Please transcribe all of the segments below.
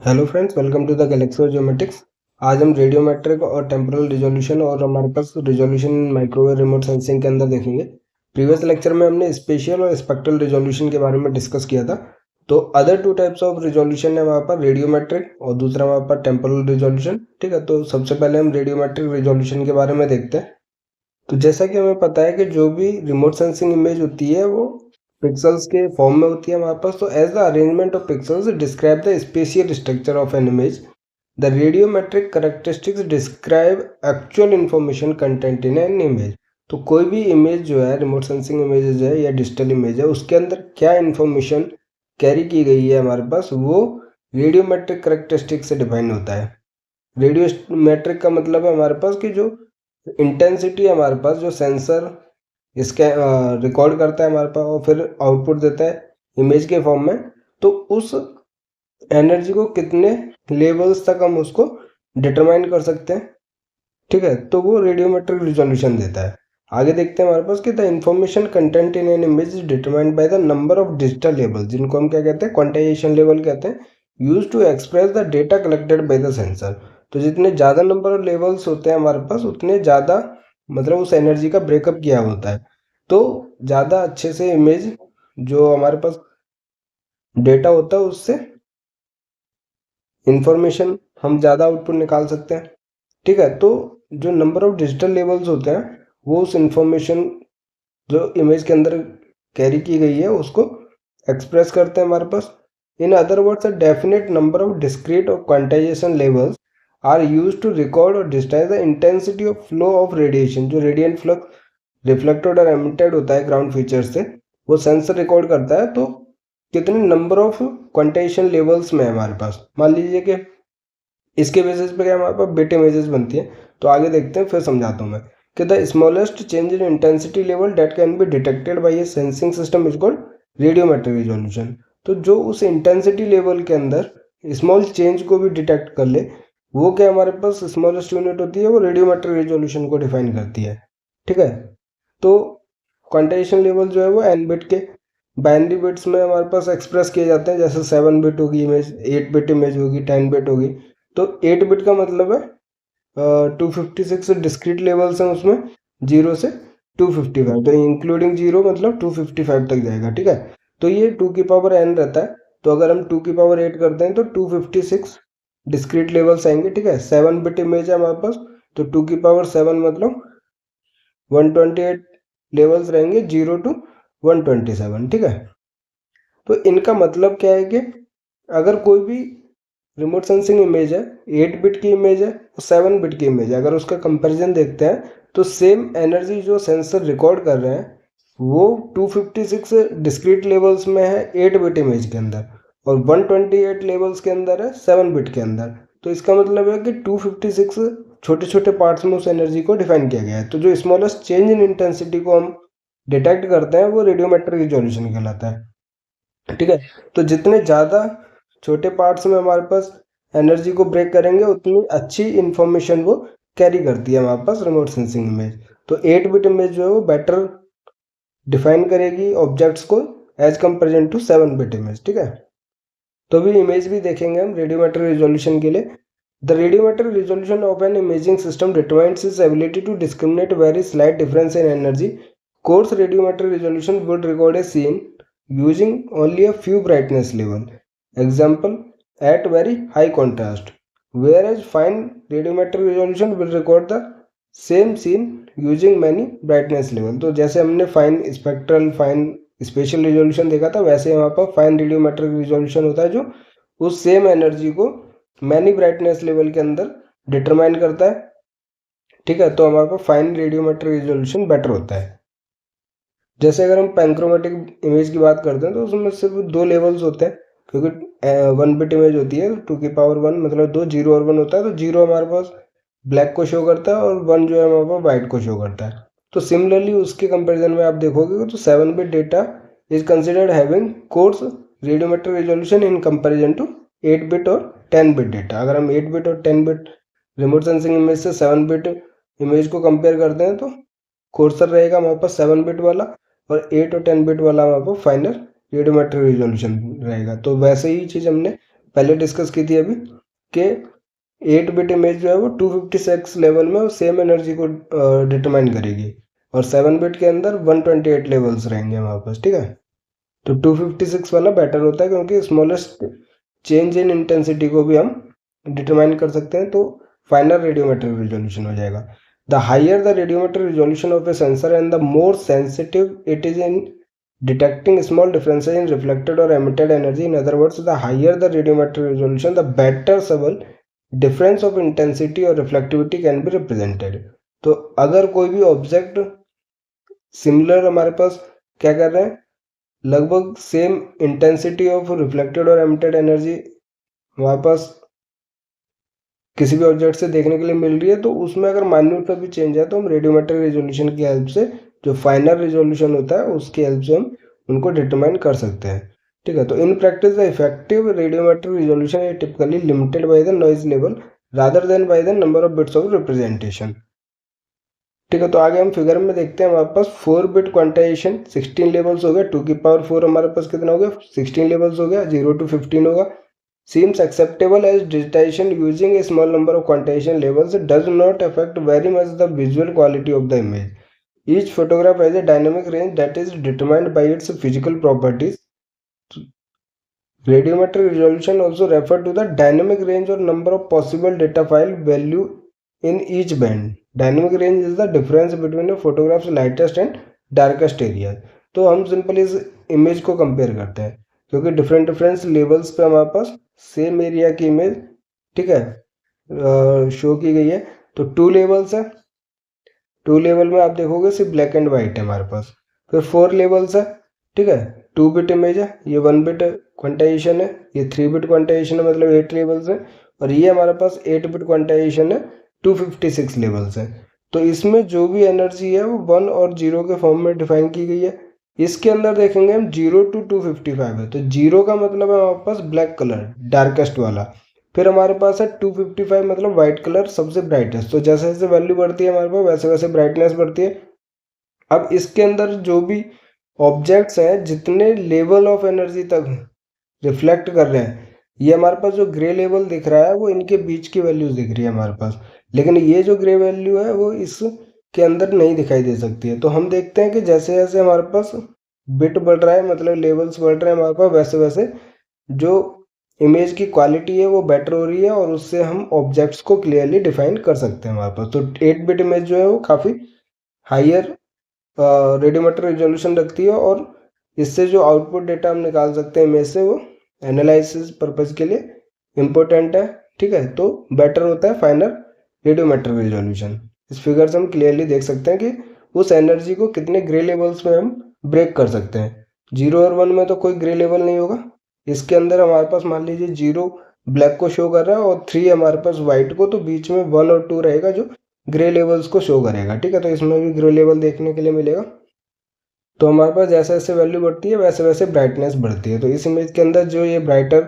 Hello friends, welcome to the galaxy of geometrics. आज हम radiometric और टेम्पोरल रिजोल्यूशन और हमारे पास रिजोल्यूशन माइक्रोवेव रिमोट सेंसिंग के अंदर देखेंगे। प्रीवियस लेक्चर में हमने स्पेशियल और स्पेक्ट्रल रिजोल्यूशन के बारे में डिस्कस किया था। तो other two types of resolution है हमारे पास रेडियोमेट्रिक और दूसरा हमारे पास टेम्पोरल रिजोल्यूशन। ठीक है, तो सबसे पहले हम रेडियोमेट्रिक रिजोल्यूशन के बारे में देखते हैं। तो जैसा कि हमें पता है कि जो भी रिमोट सेंसिंग इमेज होती है वो पिक्सेल्स के फॉर्म में होती है हमारे पास। तो as the arrangement of pixels describe the spatial structure of an image, the radiometric characteristics describe actual information content in an image. तो कोई भी इमेज जो है, रिमोट सेंसिंग इमेजेस है या डिजिटल इमेज है, उसके अंदर क्या इंफॉर्मेशन कैरी की गई है हमारे पास, वो रेडियोमेट्रिक करेक्टरिस्टिक से डिफाइन होता है। रेडियोमेट्रिक का मतलब है हमारे पास कि जो इंटेंसिटी है हमारे पास, जो सेंसर इसके रिकॉर्ड करता है हमारे पास और फिर आउटपुट देता है इमेज के फॉर्म में, तो उस एनर्जी को कितने लेवल्स तक हम उसको डिटरमाइन कर सकते हैं। ठीक है, तो वो रेडियोमेट्रिक रिजोल्यूशन देता है। आगे देखते हैं हमारे पास कि the information content in an image is determined by the number of digital level, जिनको हम क्या कहते हैं, क्वांटाइजेशन लेवल कहते हैं, use to express the data collected by the sensor. तो जितने ज़्यादा नंबर ऑफ लेवल्स होते हैं हमारे पास, उतने ज़्यादा मतलब उस एनर्जी का ब्रेकअप किया होता है। तो ज़्यादा अच्छे से इमेज जो हमारे पास डेटा होता है उससे इंफॉर्मेशन हम ज़्यादा आउटपुट निकाल सकते हैं। ठीक है, तो जो नंबर ऑफ डिजिटल लेवल्स होते हैं वो उस इंफॉर्मेशन जो इमेज के अंदर कैरी की गई है उसको एक्सप्रेस करते हैं हमारे पास। In other words, a definite number of discrete और quantization levels are use to record और describe the intensity of flow of radiation. जो रेडिएंट फ्लक्स रिफ्लेक्टेड और एमिटेड होता है ग्राउंड फीचर से, वो सेंसर रिकॉर्ड करता है। तो कितने नंबर ऑफ क्वांटाइजेशन लेवल्स में है हमारे पास, मान लीजिए कि इसके बेसिस पे क्या हमारे पास बिट इमेजेस बनती है। तो आगे देखते हैं, फिर समझाता हूँ मैं कि the smallest change in intensity level date can be detected by A sensing system is called radiometric resolution. तो जो उस इंटेंसिटी लेवल के अंदर स्मॉल चेंज को भी डिटेक्ट कर ले, वो क्या हमारे पास स्मॉलेस्ट यूनिट होती है, वो रेडियोमेट्रिक रिजोल्यूशन को डिफाइन करती है। ठीक है, तो क्वांटाइजेशन लेवल जो है वो एन बिट के बाइनरी बिट्स में हमारे पास एक्सप्रेस किए जाते हैं। जैसे 7 बिट होगी इमेज, 8 बिट इमेज होगी, 10 बिट होगी। तो 8 बिट का मतलब है 256 डिस्क्रीट लेवल्स हैं उसमें, 0 से 255। तो इंक्लूडिंग 0 मतलब 255 तक जाएगा। ठीक है, तो ये 2 की पावर n रहता है। तो अगर हम 2 की पावर 8 करते हैं तो 256 डिस्क्रीट लेवल्स आएंगे। ठीक है, 7 बिट इमेज है हमारे पास, तो 2 की पावर 7 मतलब 128 लेवल्स रहेंगे, 0 टू 127। ठीक है, तो इनका मतलब क्या है कि अगर कोई भी रिमोट सेंसिंग इमेज है, 8 बिट की इमेज है और 7 बिट की इमेज है, अगर उसका कंपैरिजन देखते हैं तो सेम एनर्जी जो सेंसर रिकॉर्ड कर रहे हैं वो 256 डिस्क्रीट लेवल्स में है 8 बिट इमेज के अंदर, और 128 लेवल्स के अंदर है 7 बिट के अंदर। तो इसका मतलब है कि 256 छोटे छोटे पार्ट्स में उस एनर्जी को डिफाइन किया गया है। तो जो स्मॉलेस्ट चेंज इन इंटेंसिटी को हम डिटेक्ट करते हैं वो रेडियोमेट्रिक रिजोल्यूशन कहलाता है। ठीक है, तो जितने ज़्यादा छोटे पार्ट्स में हमारे पास एनर्जी को ब्रेक करेंगे, उतनी अच्छी इंफॉर्मेशन वो कैरी करती है हमारे पास रिमोट सेंसिंग इमेज। तो 8 बिट इमेज जो है वो बेटर डिफाइन करेगी ऑब्जेक्ट्स को as comparison to 7 bit image. ठीक है, तो अभी इमेज भी देखेंगे हम रेडियोमेट्रिक रिजोल्यूशन के लिए। The radiometric resolution of an imaging system determines its ability to discriminate very slight difference in energy. Coarse radiometric resolution would record a scene using only a few brightness level, example at very high contrast, whereas fine radiometric resolution will record the same scene using many brightness level। तो जैसे हमने fine spectral, fine special resolution देखा था, वैसे यहाँ पर fine radiometric resolution होता है जो उस सेम एनर्जी को मैनी ब्राइटनेस लेवल के अंदर डिटरमाइन करता है। ठीक है, तो हमारे पास फाइन रेडियोमेट्रिक रिजोल्यूशन बेटर होता है। जैसे अगर हम पैनक्रोमेटिक इमेज की बात करते हैं तो उसमें सिर्फ 2 लेवल्स होते हैं, क्योंकि 1 बिट इमेज होती है, 2 की पावर 1 मतलब 2, 0 और 1 होता है। तो 0 हमारे पास ब्लैक को शो करता है और 1 जो है हमारे पास वाइट को शो करता है। तो सिमिलरली उसके कंपैरिजन में आप देखोगे तो 7 bit data is considered having coarse radiometric resolution in comparison to 8 bit और 10 बिट डेटा। अगर हम 8 बिट और 10 बिट रिमोट सेंसिंग इमेज से 7 बिट इमेज को कंपेयर करते हैं तो कोर्सर रहेगा हमारे पास 7 बिट वाला, और 8 और 10 बिट वाला हमारे पास फाइनल रेडियोमेट्रिक रिजोल्यूशन रहेगा। तो वैसे ही चीज़ हमने पहले डिस्कस की थी अभी कि 8 बिट इमेज जो है वो 256 लेवल में सेम एनर्जी को डिटरमाइन करेगी और 7 बिट के अंदर 128 लेवल्स रहेंगे हमारे पास, ठीक है। तो 256 वाला बेटर होता है क्योंकि स्मॉलेस्ट चेंज इन इंटेंसिटी को भी हम डिटरमाइन कर सकते हैं, तो फाइनल रेडियोमेट्रिक रिजोल्यूशन हो जाएगा। The higher the radiometric resolution of a sensor and the more sensitive it is in detecting small differences in reflected or emitted energy. In other words, the higher the radiometric resolution, the better subtle difference of intensity or reflectivity can be represented. तो अगर कोई भी object similar हमारे पास क्या कर रहे हैं, लगभग सेम इंटेंसिटी ऑफ रिफ्लेक्टेड और एमिटेड एनर्जी हमारे पास किसी भी ऑब्जेक्ट से देखने के लिए मिल रही है, तो उसमें अगर माइन्यूट सा भी चेंज है तो हम रेडियोमेट्रिक रिजोल्यूशन की हेल्प से, जो फाइनल रिजोल्यूशन होता है उसकी हेल्प से हम उनको डिटरमाइन कर सकते हैं, ठीक है। तो in practice the effective radiometric resolution is typically limited by the noise level rather than bye the number of bits of representation, ठीक है। तो आगे हम फिगर में देखते हैं, हमारे पास 4 बिट क्वांटाइजेशन 16 लेवल्स हो गए, 2 की पावर 4 हमारे पास कितना हो गया 16 लेवल्स हो गया, 0 to 15 होगा। Seems acceptable as digitization using a small number of quantization levels does not affect very much the visual quality of the image. Each photograph has a dynamic range that is determined by its physical properties. Radiometric resolution also refer to the dynamic range or number of possible data file value in each band. Dynamic range is the difference between a photograph's lightest and darkest area. तो हम simple इस image को compare करते हैं क्योंकि different levels पे हमारे पास same area की इमेज, ठीक है, शो की गई है। तो 2 लेवल्स है, 2 लेवल में आप देखोगे सिर्फ ब्लैक एंड वाइट है हमारे पास। फिर 4 लेवल्स है, ठीक है, 2 बिट इमेज है, ये 1 बिट क्वांटाइजेशन है, ये 3 बिट क्वांटाइजेशन है, मतलब 8 लेवल्स है, और ये हमारे पास 8 बिट क्वांटाइजेशन है, 256 लेवल्स है। तो इसमें जो भी एनर्जी है वो 1 और 0 के फॉर्म में डिफाइन की गई है। इसके अंदर देखेंगे हम 0 to 255 है, तो 0 का मतलब है हमारे पास ब्लैक कलर डार्केस्ट वाला, फिर हमारे पास है 255 मतलब वाइट कलर सबसे ब्राइटेस्ट। तो जैसे जैसे वैल्यू बढ़ती है हमारे पास वैसे वैसे ब्राइटनेस बढ़ती है। अब इसके अंदर जो भी ऑब्जेक्ट्स हैं जितने लेवल ऑफ एनर्जी तक रिफ्लेक्ट कर रहे हैं, ये हमारे पास जो ग्रे लेवल दिख रहा है वो इनके बीच की वैल्यूज दिख रही है हमारे पास, लेकिन ये जो ग्रे वैल्यू है वो इसके अंदर नहीं दिखाई दे सकती है। तो हम देखते हैं कि जैसे जैसे हमारे पास बिट बढ़ रहा है, मतलब लेवल्स बढ़ रहे हैं हमारे पास, वैसे वैसे जो इमेज की क्वालिटी है वो बेटर हो रही है और उससे हम ऑब्जेक्ट्स को क्लियरली डिफाइन कर सकते हैं हमारे पास। तो 8 बिट इमेज जो है वो काफ़ी हायर रेडियोमेट्रिक रिजोल्यूशन रखती है और इससे जो आउटपुट डेटा हम निकाल सकते हैं इमेज से वो एनालिसिस पर्पज़ के लिए इम्पोर्टेंट है, ठीक है। तो बेटर होता है फाइनल रेडियोमेट्रिक रिजोल्यूशन। इस फिगर से हम क्लियरली देख सकते हैं कि उस एनर्जी को कितने ग्रे लेवल्स में हम ब्रेक कर सकते हैं। 0 और 1 में तो कोई ग्रे लेवल नहीं होगा, इसके अंदर हमारे पास मान लीजिए 0 ब्लैक को शो कर रहा है और 3 हमारे पास वाइट को, तो बीच में 1 और 2 रहेगा जो ग्रे लेवल्स को शो करेगा, ठीक है। तो इसमें भी ग्रे लेवल देखने के लिए मिलेगा। तो हमारे पास जैसे जैसे वैल्यू बढ़ती है वैसे वैसे ब्राइटनेस बढ़ती है। तो इस इमेज के अंदर जो ये ब्राइटर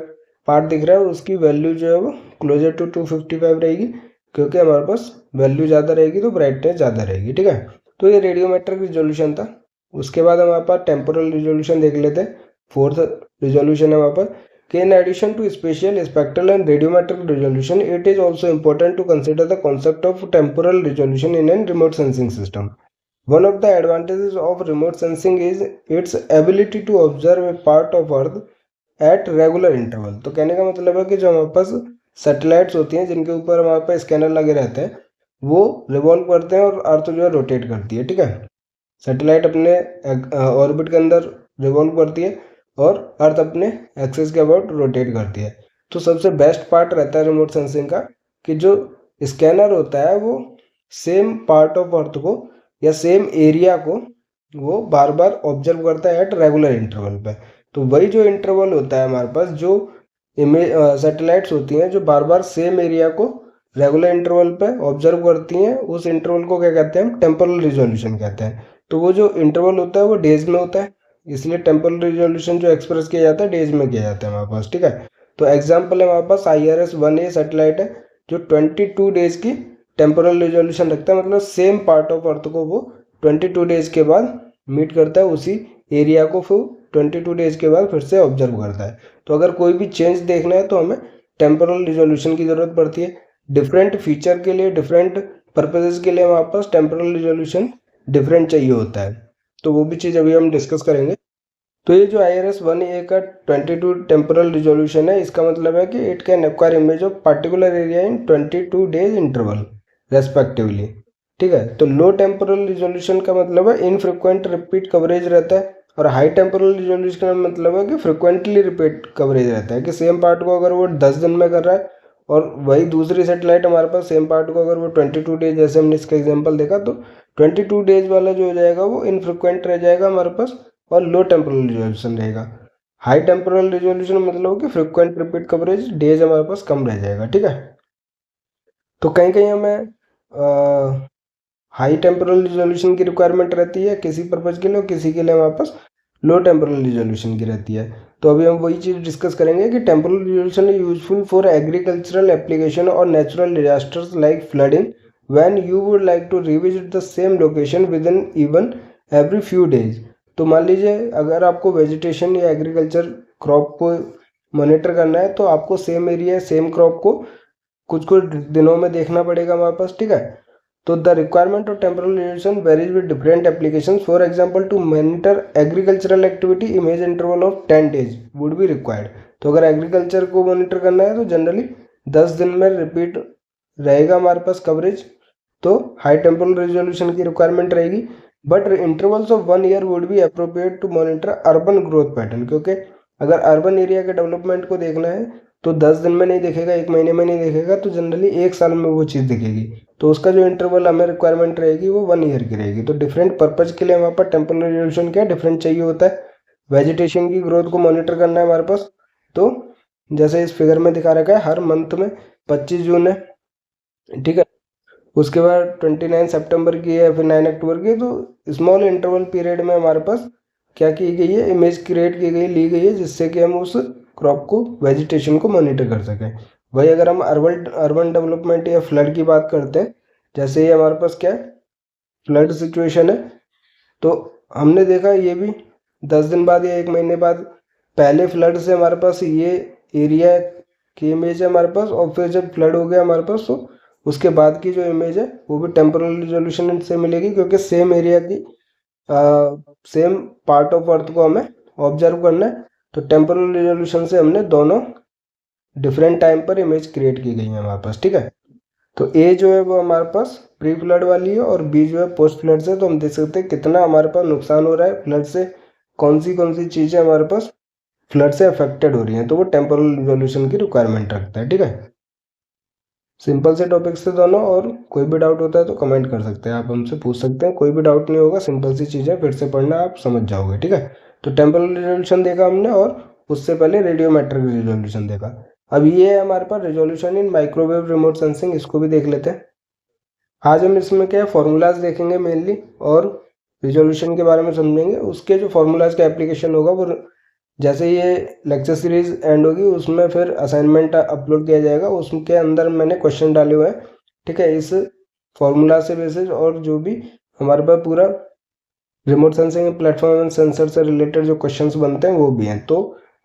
पार्ट दिख रहा है उसकी वैल्यू जो है वो क्लोजर टू 255 रहेगी, क्योंकि हमारे पास वैल्यू ज़्यादा रहेगी तो ब्राइटनेस ज़्यादा रहेगी, ठीक है। तो ये रेडियोमेट्रिक रिजोल्यूशन था। उसके बाद हमारे पास टेम्पोरल रिजोल्यूशन देख लेते हैं। 4th रिजोल्यूशन है हमारे पास कि in addition to spatial, spectral and radiometric resolution, it is also important to consider the concept of temporal resolution in a remote sensing system. One of the advantages of remote sensing is its ability to observe a part of Earth at regular interval. तो कहने का मतलब है कि जो हमारे पास satellites होती हैं जिनके ऊपर हमारे पास स्कैनर लगे रहते हैं वो रिवॉल्व करते हैं और अर्थ जो है रोटेट करती है, ठीक है। सैटेलाइट अपने ऑर्बिट के अंदर रिवॉल्व करती है और अर्थ अपने एक्सिस के अबाउट रोटेट करती है। तो सबसे बेस्ट पार्ट रहता है रिमोट सेंसिंग का कि जो स्कैनर होता है वो सेम पार्ट ऑफ अर्थ को या सेम एरिया को वो बार बार ऑब्जर्व करता है एट रेगुलर इंटरवल पे। तो वही जो इंटरवल होता है हमारे पास, जो इमेज सैटेलाइट्स होती हैं जो बार बार सेम एरिया को रेगुलर इंटरवल पे ऑब्जर्व करती हैं, उस इंटरवल को क्या कहते हैं हम टेम्पोरल रिजोल्यूशन कहते हैं। तो वो जो इंटरवल होता है वो डेज में होता है, इसलिए टेम्पोरल रिजोल्यूशन जो एक्सप्रेस किया जाता है डेज में किया जाता है हमारे पास, ठीक है। तो एग्जाम्पल है हमारे पास IRS-1A सैटेलाइट है जो 22 डेज की टेम्पोरल रिजोल्यूशन रखता है, मतलब सेम पार्ट ऑफ अर्थ को वो 22 डेज के बाद मीट करता है उसी एरिया को फिर 22 डेज के बाद फिर से ऑब्जर्व करता है। तो अगर कोई भी चेंज देखना है तो हमें टेम्पोरल रिजोल्यूशन की ज़रूरत पड़ती है। डिफरेंट फीचर के लिए, डिफरेंट पर्पजेस के लिए हमारे पास टेम्पोरल रिजोल्यूशन डिफरेंट चाहिए होता है, तो वो भी चीज़ अभी हम डिस्कस करेंगे। तो ये जो IRS 1A का 22 टेम्पोरल रिजोल्यूशन है, इसका मतलब है कि it can acquire image of particular area in 22 days interval respectively. ठीक है, तो लो टेम्पोरल रिजोल्यूशन का मतलब है इनफ्रिक्वेंट रिपीट कवरेज रहता है, और हाई टेम्पोरल रिजोल्यूशन का मतलब है कि फ्रिक्वेंटली रिपीट कवरेज रहता है, कि सेम पार्ट को अगर वो 10 दिन में कर रहा है और वही दूसरी सेटेलाइट हमारे पास सेम पार्ट को अगर वो 22 डेज, जैसे हमने इसका एग्जांपल देखा, तो 22 डेज वाला जो हो जाएगा वो इनफ्रिक्वेंट रह जाएगा हमारे पास और लो टेम्पोरल रिजोल्यूशन रहेगा। हाई टेम्पोरल रिजोल्यूशन मतलब कि फ्रिक्वेंट रिपीट कवरेज डेज हमारे पास कम रह जाएगा। ठीक है, तो कहीं कहीं हमें हाई टेम्पोरल रिजोल्यूशन की रिक्वायरमेंट रहती है किसी पर्पज़ के लिए, और किसी के लिए हमारे पास लो टेम्पोरल रिजोल्यूशन की रहती है। तो अभी हम वही चीज़ डिस्कस करेंगे कि temporal resolution is useful for agricultural application और natural disasters like flooding when you would like to revisit the same location within even every few days. तो मान लीजिए अगर आपको वेजिटेशन या एग्रीकल्चर क्रॉप को मॉनिटर करना है तो आपको सेम एरिया, सेम क्रॉप को कुछ कुछ दिनों में देखना पड़ेगा हमारे पास। ठीक है, तो the requirement of temporal resolution varies with different applications. For example, to monitor agricultural activity image interval of 10 days would be required. तो अगर एग्रीकल्चर को मॉनिटर करना है तो जनरली 10 दिन में रिपीट रहेगा हमारे पास कवरेज, तो हाई टेम्पोरल रिजोल्यूशन की रिक्वायरमेंट रहेगी। But intervals of 1 year would be appropriate to monitor urban growth pattern, क्योंकि अगर अर्बन एरिया के डेवलपमेंट को देखना है तो 10 दिन में नहीं देखेगा, 1 महीने में नहीं देखेगा, तो जनरली 1 साल में वो चीज़ दिखेगी। तो उसका जो इंटरवल हमें रिक्वायरमेंट रहेगी वो 1 ईयर की रहेगी। तो डिफरेंट पर्पज़ के लिए हमारे पास टेम्पोरल रिजोल्यूशन क्या डिफरेंट चाहिए होता है। वेजिटेशन की ग्रोथ को मॉनिटर करना है हमारे पास, तो जैसे इस फिगर में दिखा रखा है हर मंथ में 25 जून है। ठीक है, उसके बाद 29 सितंबर की है, फिर 9 अक्टूबर की। तो स्मॉल इंटरवल पीरियड में हमारे पास क्या की गई है, इमेज क्रिएट की गई, ली गई है, जिससे कि हम उस क्रॉप को, वेजिटेशन को मॉनिटर कर सकें। वही अगर हम अर्बन डेवलपमेंट या फ्लड की बात करते हैं, जैसे ये हमारे पास क्या है, फ्लड सिचुएशन है, तो हमने देखा ये भी 10 दिन बाद या 1 महीने बाद पहले फ्लड से हमारे पास ये एरिया की इमेज है हमारे पास, और फिर जब फ्लड हो गया हमारे पास तो उसके बाद की जो इमेज है वो भी टेम्पोरल रिजोल्यूशन से मिलेगी, क्योंकि सेम एरिया की सेम पार्ट ऑफ अर्थ को हमें ऑब्जर्व करना है। तो टेम्पोरल रिजोल्यूशन से हमने दोनों डिफरेंट टाइम पर इमेज क्रिएट की गई है हमारे पास। ठीक है, तो ए जो है वो हमारे पास प्री फ्लड वाली है और बी जो है पोस्ट फ्लड से। तो हम देख सकते हैं कितना हमारे पास नुकसान हो रहा है फ्लड से, कौन सी चीज़ें हमारे पास फ्लड से अफेक्टेड हो रही हैं, तो वो टेम्पोरल रिजोल्यूशन की रिक्वायरमेंट रखता है। ठीक है, सिंपल से टॉपिक से दोनों, और कोई भी डाउट होता है तो कमेंट कर सकते हैं, आप हमसे पूछ सकते हैं, कोई भी डाउट नहीं होगा, सिंपल सी चीज़ें फिर से पढ़ना आप समझ जाओगे। ठीक है, तो टेम्पोरल रिजोल्यूशन देखा हमने, और उससे पहले रेडियोमेट्रिक रिजोल्यूशन देखा। अब ये है हमारे पास resolution in microwave remote sensing, इसको भी देख लेते हैं। आज हम इसमें क्या है, फॉर्मूलाज देखेंगे मेनली, और रिजोल्यूशन के बारे में समझेंगे। उसके जो फॉर्मूलाज का एप्लीकेशन होगा वो जैसे ये लेक्चर सीरीज एंड होगी उसमें फिर असाइनमेंट अपलोड किया जाएगा, उसके अंदर मैंने क्वेश्चन डाले हुए हैं। ठीक है, इस फॉर्मूला से बेसिस और जो भी हमारे पास पूरा रिमोट सेंसिंग प्लेटफॉर्म सेंसर से रिलेटेड जो क्वेश्चंस बनते हैं वो भी हैं। तो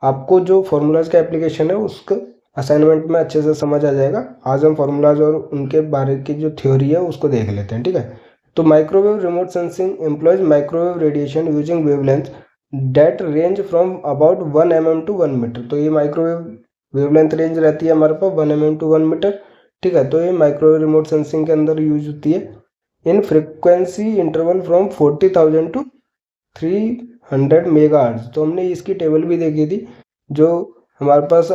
आपको जो फॉर्मूलाज का एप्लीकेशन है उसका असाइनमेंट में अच्छे से समझ आ जाएगा। आज हम फॉर्मूलाज और उनके बारे की जो थ्योरी है उसको देख लेते हैं। ठीक है, तो microwave remote sensing employs microwave radiation using wavelength that range from about 1 mm to 1 metre. तो ये माइक्रोवेव वेवलेंथ रेंज रहती है हमारे पास 1 mm to 1 मीटर। ठीक है, तो ये माइक्रोवेव रिमोट सेंसिंग के अंदर यूज होती है in frequency interval from 40,000 to 300 megahertz. तो हमने इसकी टेबल भी देखी थी, जो हमारे पास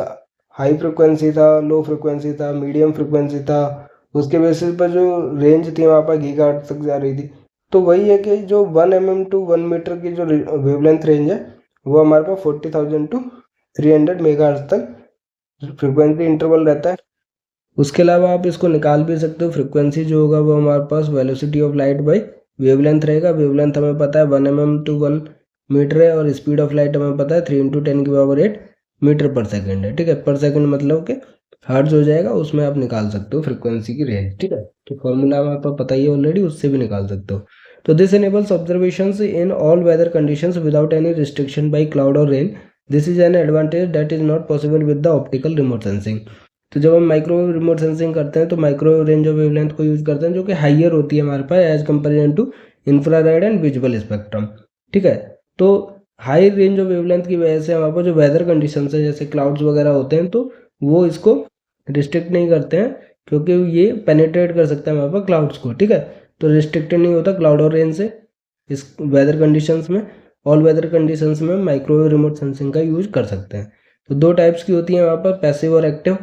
हाई फ्रिक्वेंसी था, लो फ्रिक्वेंसी था, मीडियम फ्रिक्वेंसी था, उसके बेसिस पर जो रेंज थी वहाँ पर गीगाहर्ट्ज तक जा रही थी। तो वही है कि जो 1 mm to 1 मीटर की जो वेवलेंथ रेंज है वो हमारे पास 40,000 to 300 मेगाहर्ट्ज तक फ्रिक्वेंसी इंटरवल रहता है। उसके अलावा आप इसको निकाल भी सकते हो, फ्रिक्वेंसी जो होगा वो हमारे पास velocity of light by wavelength रहेगा। वेवलेंथ हमें पता है 1 mm to 1 मीटर है, और स्पीड ऑफ लाइट हमें पता है 3 × 10⁸ मीटर पर सेकेंड है। ठीक है, पर सेकेंड मतलब कि हर्ट्ज हो जाएगा, उसमें आप निकाल सकते हो फ्रिक्वेंसी की रेंज। ठीक है, तो फॉर्मूला आपको पता ही है ऑलरेडी, उससे भी निकाल सकते हो। तो this enables observations in all weather conditions without any restriction by cloud or rain. This is an advantage that is not possible with the optical remote sensing. तो जब हम माइक्रोवेव रिमोट सेंसिंग करते हैं तो माइक्रोवेव रेंज ऑफ वेवलेंथ को use करते हैं जो कि हाइयर होती है हमारे पास as comparison to infrared and visual spectrum. ठीक है, तो हाई रेंज ऑफ वेवलेंथ की वजह से हमारे पास जो वेदर कंडीशन है जैसे क्लाउड्स वगैरह होते हैं तो वो इसको रिस्ट्रिक्ट नहीं करते हैं क्योंकि ये पेनिट्रेट कर सकता है हमारे पास क्लाउड्स को। ठीक है, तो रिस्ट्रिक्टेड नहीं होता क्लाउड और रेन से इस वेदर कंडीशंस में। ऑल वेदर कंडीशंस में माइक्रोवेव रिमोट सेंसिंग का यूज कर सकते हैं। तो दो टाइप्स की होती है वहाँ पर, पैसिव और एक्टिव।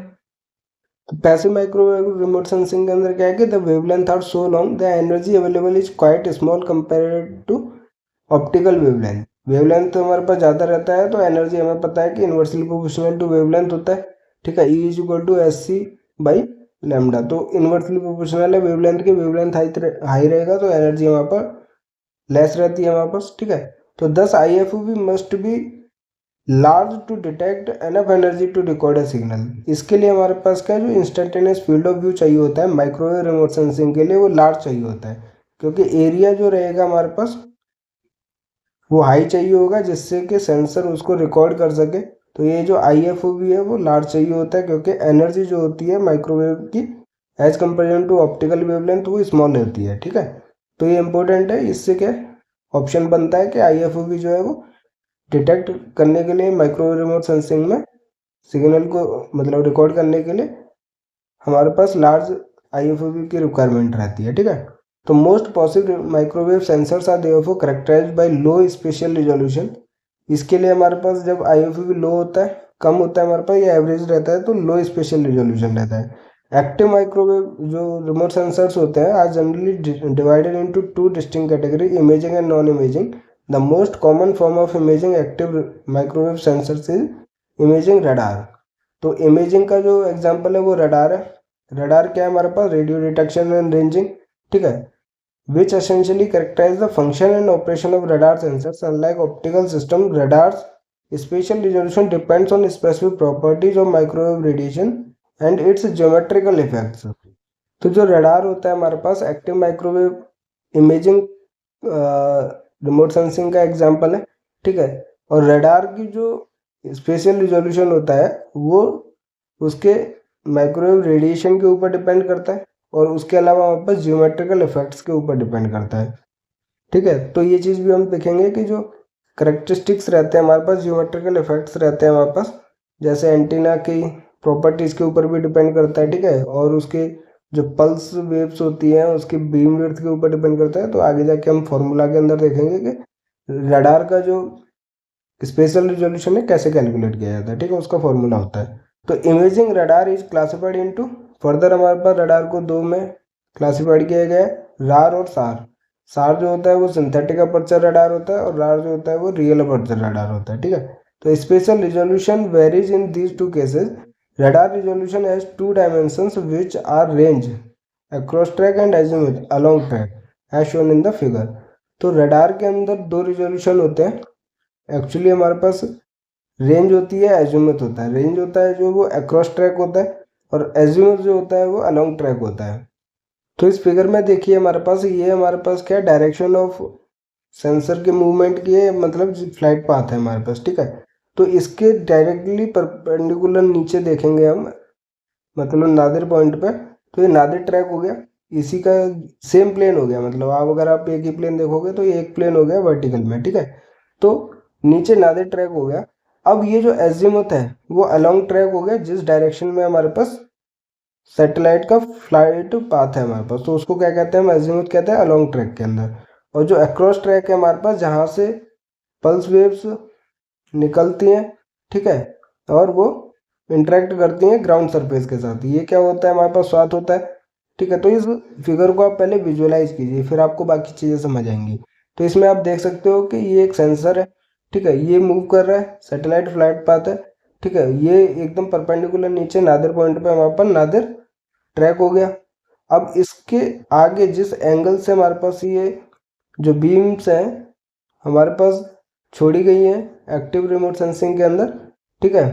तो पैसिव माइक्रोवेव रिमोट सेंसिंग के अंदर क्या है कि the wavelength are so long the energy available is quite small compared to optical wavelength. Wavelength हमारे पास ज़्यादा रहता है तो एनर्जी हमें पता है कि इन्वर्सली प्रोपोर्शनल टू वेवलेंथ होता है। ठीक है, E is equal to SC by lambda. तो इन्वर्सली प्रोपोर्शनल है वेवलेंथ के, वेवलेंथ हाई रहेगा तो एनर्जी हमारे पास लेस रहती है हमारे पास। ठीक है, तो this IFOV must be large to detect enough energy to record a signal. इसके लिए हमारे पास क्या है, जो इंस्टेंटेनियस फील्ड ऑफ व्यू चाहिए होता है माइक्रोवेव रिमोट सेंसिंग के लिए वो लार्ज चाहिए होता है क्योंकि एरिया जो रहेगा हमारे पास वो हाई चाहिए होगा जिससे कि सेंसर उसको रिकॉर्ड कर सके। तो ये जो IFOV है वो लार्ज चाहिए होता है क्योंकि एनर्जी जो होती है माइक्रोवेव की as comparison to optical wavelength वो स्मॉल रहती है। ठीक है, तो ये इंपॉर्टेंट है। इससे क्या ऑप्शन बनता है कि IFOV जो है वो डिटेक्ट करने के लिए माइक्रोवेव रिमोट सेंसिंग में सिग्नल को मतलब रिकॉर्ड करने के लिए हमारे पास लार्ज IFOV की रिक्वायरमेंट रहती है। ठीक है, तो most possible microwave sensors are therefore characterized by low spatial resolution. इसके लिए हमारे पास जब IFOV लो होता है, कम होता है हमारे पास या एवरेज रहता है तो लो स्पेशियल रिजोल्यूशन रहता है। एक्टिव माइक्रोवेव जो रिमोट सेंसर्स होते हैं are generally divided into two distinct category, imaging and non imaging. The most common form of imaging active microwave sensors is imaging radar. तो इमेजिंग का जो एग्जांपल है वो रडार है। रडार क्या है हमारे पास, रेडियो डिटेक्शन एंड रेंजिंग। ठीक है, which essentially characterize the function and operation of radar sensors. Unlike optical system, radar's spatial resolution depends on specific properties of microwave radiation and its geometrical effects. तो जो radar होता है हमारे पास active microwave imaging remote sensing का example है। ठीक है, और रडार की जो स्पेशियल रिजोल्यूशन होता है वो उसके माइक्रोवेव रेडिएशन के ऊपर डिपेंड करता है और उसके अलावा हमारे पास जियोमेट्रिकल इफेक्ट्स के ऊपर डिपेंड करता है। ठीक है, तो ये चीज़ भी हम देखेंगे कि जो करेक्टरिस्टिक्स रहते हैं हमारे पास, जियोमेट्रिकल इफेक्ट्स रहते हैं हमारे पास, जैसे एंटीना की प्रॉपर्टीज़ के ऊपर भी डिपेंड करता है। ठीक है, और उसके जो पल्स वेव्स होती हैं उसकी बीम विड्थ के ऊपर डिपेंड करता है। तो आगे जाके हम फॉर्मूला के अंदर देखेंगे कि रडार का जो स्पेशल रिजोल्यूशन है कैसे कैलकुलेट किया जाता है। ठीक है, उसका फॉर्मूला होता है। तो imaging radar is classified into, further हमारे पास रडार को दो में क्लासिफाइड किया गया है, रार और सार। सार जो होता है वो सिंथेटिक अपर्चर रडार होता है और रार जो होता है वो रियल अपर्चर रडार होता है। ठीक है, तो spatial resolution varies in these two cases. Radar resolution has two dimensions which are range across track and azimuth along track as shown in the figure. तो रडार के अंदर दो रिजोल्यूशन होते हैं। एक्चुअली हमारे पास रेंज होती है, एजीमुथ होता है। रेंज होता है जो वो अक्रॉस ट्रैक होता है और एजीमुथ जो होता है वो अलोंग ट्रैक होता है। तो इस फिगर में देखिए हमारे पास ये हमारे पास क्या डायरेक्शन ऑफ सेंसर के मूवमेंट की है, मतलब फ्लाइट पाथ है हमारे पास। ठीक है, तो इसके डायरेक्टली परपेंडिकुलर नीचे देखेंगे हम, मतलब नादिर पॉइंट पे। तो ये नादिर ट्रैक हो गया, इसी का सेम प्लेन हो गया। मतलब आप अगर आप एक ही प्लेन देखोगे तो ये एक प्लेन हो गया वर्टिकल में। ठीक है, तो नीचे नादिर ट्रैक हो गया। अब ये जो एजीमुथ है वो अलोंग ट्रैक हो गया जिस डायरेक्शन में हमारे पास सैटेलाइट का फ्लाइट पाथ है हमारे पास, तो उसको क्या कहते हैं, हम एजीमुथ कहते हैं अलोंग ट्रैक के अंदर। और जो अक्रॉस ट्रैक है हमारे पास जहाँ से पल्स वेव्स निकलती हैं, ठीक है, और वो इंटरेक्ट करती हैं ग्राउंड सरफेस के साथ, ये क्या होता है हमारे पास, स्वाथ होता है। ठीक है, तो इस फिगर को आप पहले विजुअलाइज कीजिए फिर आपको बाकी चीज़ें समझ आएंगी। तो इसमें आप देख सकते हो कि ये एक सेंसर है। ठीक है, ये मूव कर रहा है, सैटेलाइट फ्लाइट पाथ है। ठीक है, ये एकदम परपेंडिकुलर नीचे नादिर पॉइंट पे हमारे पास नादिर ट्रैक हो गया। अब इसके आगे जिस एंगल से हमारे पास ये जो बीम्स हैं हमारे पास छोड़ी गई हैं एक्टिव रिमोट सेंसिंग के अंदर, ठीक है,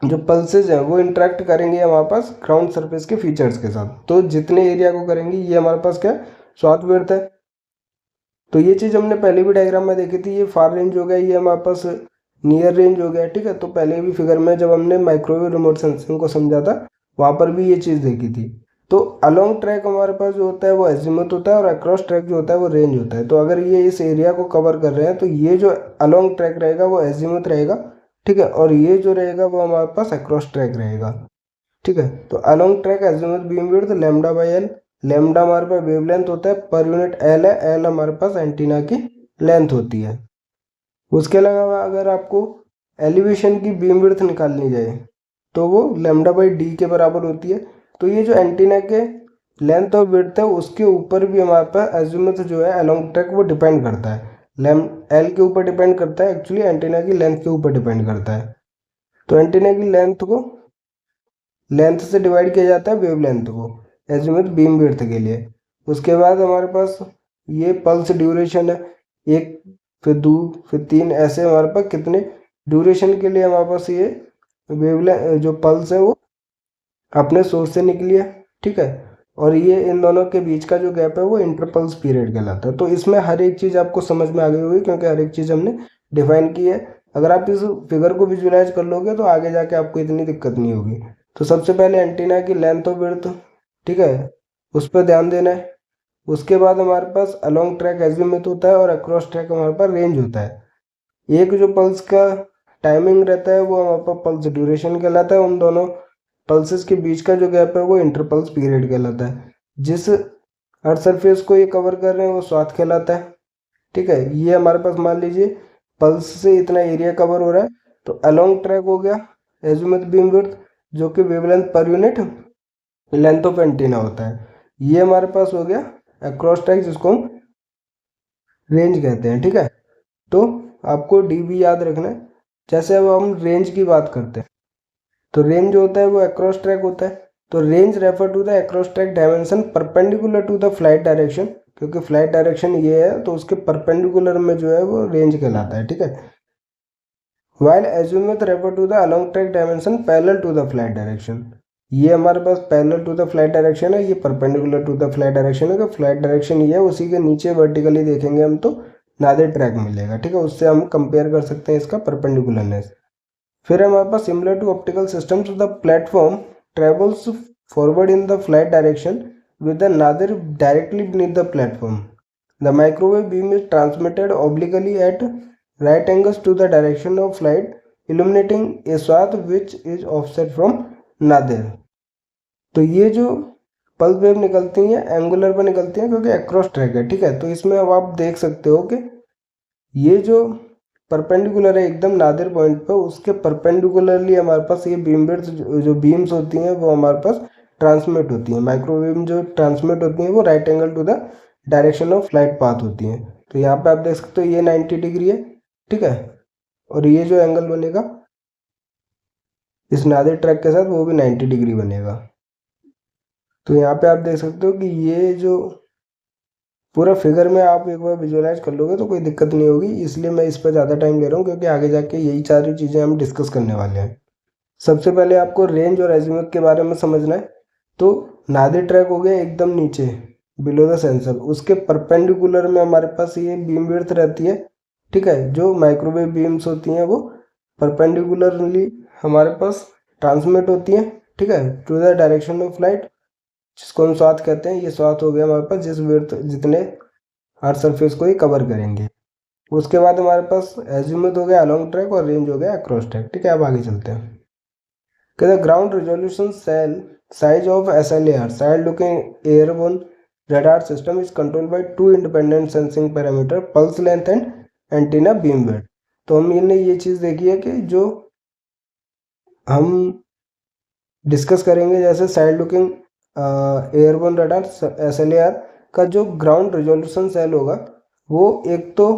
जो पल्सेज हैं वो इंटरेक्ट करेंगे हमारे पास ग्राउंड सरफेस के फीचर्स के साथ। तो जितने एरिया को करेंगी ये हमारे पास क्या स्वाथ विड्थ है। तो ये चीज़ हमने पहले भी डायग्राम में देखी थी। ये फार रेंज हो गया, ये हमारे पास नियर रेंज हो गया, ठीक है। तो पहले भी फिगर में जब हमने माइक्रोवेव रिमोट सेंसिंग को समझा था वहाँ पर भी ये चीज़ देखी थी। तो अलोंग ट्रैक हमारे पास जो होता है वो एजीमुथ होता है और अक्रॉस ट्रैक जो होता है वो रेंज होता है। तो अगर ये इस एरिया को कवर कर रहे हैं तो ये जो अलोंग ट्रैक रहेगा वो एजीमुथ रहेगा, ठीक है, और ये जो रहेगा वो हमारे पास अक्रॉस ट्रैक रहेगा, ठीक है। तो along track azimuth beam width lambda by L, lambda हमारे पास वेवलेंथ होता है, पर यूनिट एल है, एल हमारे पास एंटीना की लेंथ होती है। उसके अलावा अगर आपको एलिवेशन की बीम विड्थ निकालनी जाए तो वो लैम्डा बाई डी के बराबर होती है। तो ये जो एंटीना के लेंथ और विड्थ है उसके ऊपर भी हमारे पास एजीमुथ जो है अलोंग ट्रैक वो डिपेंड करता है। एल के ऊपर डिपेंड करता है, एक्चुअली एंटीना की लेंथ के ऊपर डिपेंड करता है। तो एंटीना की लेंथ को लेंथ से डिवाइड किया जाता है वेव लेंथ को एजीमुथ बीम विड्थ के लिए। उसके बाद हमारे पास ये पल्स ड्यूरेशन है, एक फिर दो फिर तीन, ऐसे हमारे पास कितने ड्यूरेशन के लिए हमारे पास ये वेवलेंथ जो पल्स है वो अपने सोर्स से निकली है, ठीक है। और ये इन दोनों के बीच का जो गैप है वो इंटरपल्स पीरियड कहलाता है। तो इसमें हर एक चीज़ आपको समझ में आ गई होगी क्योंकि हर एक चीज़ हमने डिफाइन की है। अगर आप इस फिगर को विजुलाइज कर लोगे तो आगे जाके आपको इतनी दिक्कत नहीं होगी। तो सबसे पहले एंटीना की लेंथ और विड्थ, ठीक है, उस पर ध्यान देना है। उसके बाद हमारे पास अलोंग ट्रैक एजीमुथ होता है और अक्रॉस ट्रैक हमारे पास रेंज होता है। एक जो पल्स का टाइमिंग रहता है वो हमारे पास पल्स ड्यूरेशन कहलाता है। उन दोनों पल्सेस के बीच का जो गैप है वो इंटरपल्स पीरियड कहलाता है। जिस अर्थ सरफेस को ये कवर कर रहे हैं वो स्वाथ कहलाता है, ठीक है। ये हमारे पास मान लीजिए पल्स से इतना एरिया कवर हो रहा है, तो अलोंग ट्रैक हो गया एजीमुथ बीम विड्थ जो कि wavelength per unit length of antenna होता है। ये हमारे पास हो गया अक्रॉस ट्रैक जिसको हम रेंज कहते हैं, ठीक है। तो आपको डी भी याद रखना है। जैसे अब हम रेंज की बात करते हैं तो रेंज जो होता है वो अक्रॉस ट्रैक होता है। तो range refer to the across track dimension perpendicular to the flight direction, क्योंकि फ्लाइट डायरेक्शन ये है तो उसके परपेंडिकुलर में जो है वो रेंज कहलाता है, ठीक है। While azimuth refer to the along track dimension parallel to the flight direction. ये हमारे पास parallel to the flight direction है, ये perpendicular to the flight direction है। फ्लाइट डायरेक्शन ये है, उसी के नीचे वर्टिकली देखेंगे हम तो नादर ट्रैक मिलेगा, ठीक है। उससे हम कंपेयर कर सकते हैं इसका परपेंडिकुलरनेस। फिर हमारे पास similar to optical systems the platform travels forward in the flight direction with the nadir directly beneath the platform. The microwave beam is transmitted obliquely at right angles to the direction of flight, illuminating a swath which is offset from nadir. तो ये जो pulse wave निकलती हैं angular पर निकलती हैं क्योंकि across track है, ठीक है। तो इसमें अब आप देख सकते हो कि ये जो परपेंडिकुलर है एकदम नादिर पॉइंट पर, उसके परपेंडिकुलरली हमारे पास ये बीम विड्थ जो बीम्स होती हैं वो हमारे पास ट्रांसमिट होती हैं। माइक्रोवेव जो ट्रांसमिट होती हैं वो right angle to the direction of flight path होती हैं। तो यहाँ पे आप देख सकते हो ये 90 डिग्री है, ठीक है, और ये जो एंगल बनेगा इस नादिर ट्रैक के साथ वो भी 90 डिग्री बनेगा। तो यहाँ पे आप देख सकते हो कि ये जो पूरा फिगर में आप एक बार विजुअलाइज कर लोगे तो कोई दिक्कत नहीं होगी, इसलिए मैं इस पर ज़्यादा टाइम ले रहा हूँ क्योंकि आगे जाके यही सारी चीज़ें हम डिस्कस करने वाले हैं। सबसे पहले आपको रेंज और एजीमुथ के बारे में समझना है। तो नादिर ट्रैक हो गया एकदम नीचे बिलो द सेंसर, उसके परपेंडिकुलर में हमारे पास ये बीम विड्थ रहती है, ठीक है। जो माइक्रोवेव बीम्स होती हैं वो परपेंडिकुलरली हमारे पास ट्रांसमिट होती हैं, ठीक है, to the direction of flight, जिसको हम स्वाथ कहते हैं। ये स्वाथ हो गया हमारे पास जिस विड्थ जितने अर्थ सरफेस को ही कवर करेंगे। उसके बाद हमारे पास एजीमुथ हो गया अलोंग ट्रैक और रेंज हो गया अक्रॉस ट्रैक, ठीक है। अब आगे चलते हैं। कहते हैं ground resolution cell size of SLAR side looking airborne radar system is controlled by two independent sensing parameter pulse length and antenna beam width। तो हमने ये चीज़ देखी है कि जो हम डिस्कस करेंगे जैसे side looking airborne radar SLAR का जो ग्राउंड रिजोल्यूशन सेल होगा वो एक तो